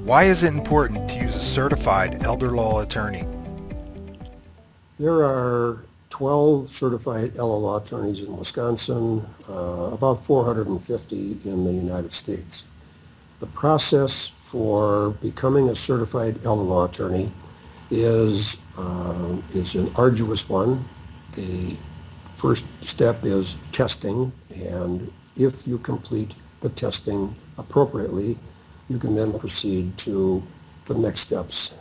Why is it important to use a certified elder law attorney? There are 12 certified elder law attorneys in Wisconsin, about 450 in the United States. The process for becoming a certified elder law attorney is an arduous one. The first step is testing, and if you complete the testing appropriately, you can then proceed to the next steps.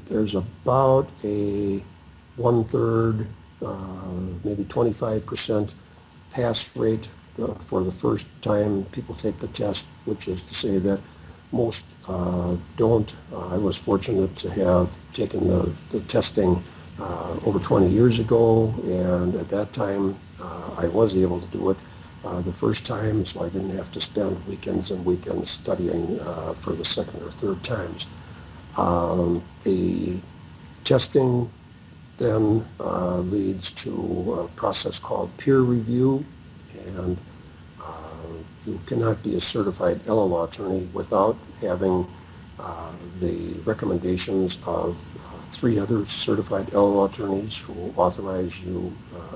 There's about a 1/3, maybe 25% pass rate for the first time people take the test, which is to say that most don't. I was fortunate to have taken the testing over 20 years ago, and at that time I was able to do it the first time, so I didn't have to spend weekends and weekends studying for the second or third times. The testing then leads to a process called peer review, and you cannot be a certified elder law attorney without having the recommendations of 3 other certified elder law attorneys who authorize you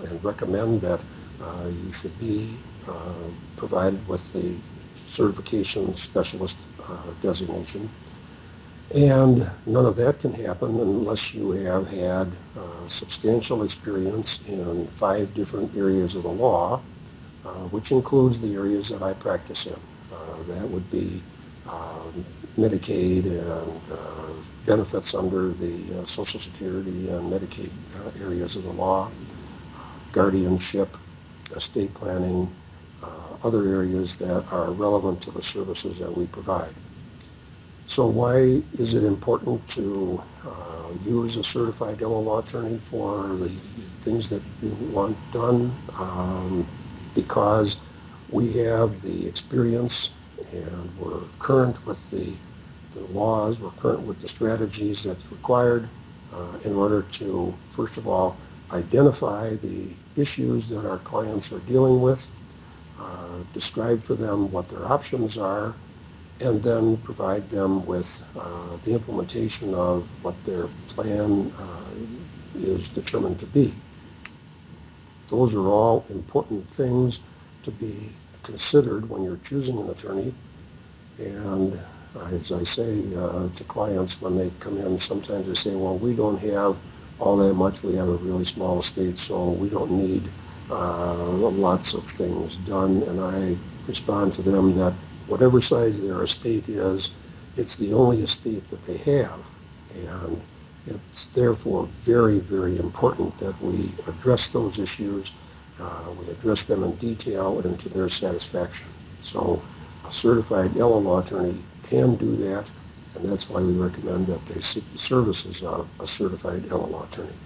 and recommend that you should be provided with the certification specialist designation. And none of that can happen unless you have had substantial experience in 5 different areas of the law, which includes the areas that I practice in. That would be Medicaid and benefits under the Social Security and Medicaid areas of the law, guardianship, estate planning, other areas that are relevant to the services that we provide. So why is it important to use a certified elder law attorney for the things that you want done? Because we have the experience and we're current with the laws, we're current with the strategies that's required in order to, first of all, identify the issues that our clients are dealing with, describe for them what their options are, and then provide them with the implementation of what their plan is determined to be. Those are all important things to be considered when you're choosing an attorney. And as I say to clients when they come in, sometimes they say, well, we don't have all that much. We have a really small estate, so we don't need lots of things done. And I respond to them that whatever size their estate is, it's the only estate that they have. And it's therefore very, very important that we address those issues. We address them in detail and to their satisfaction. So a certified elder law attorney can do that, and that's why we recommend that they seek the services of a certified elder law attorney.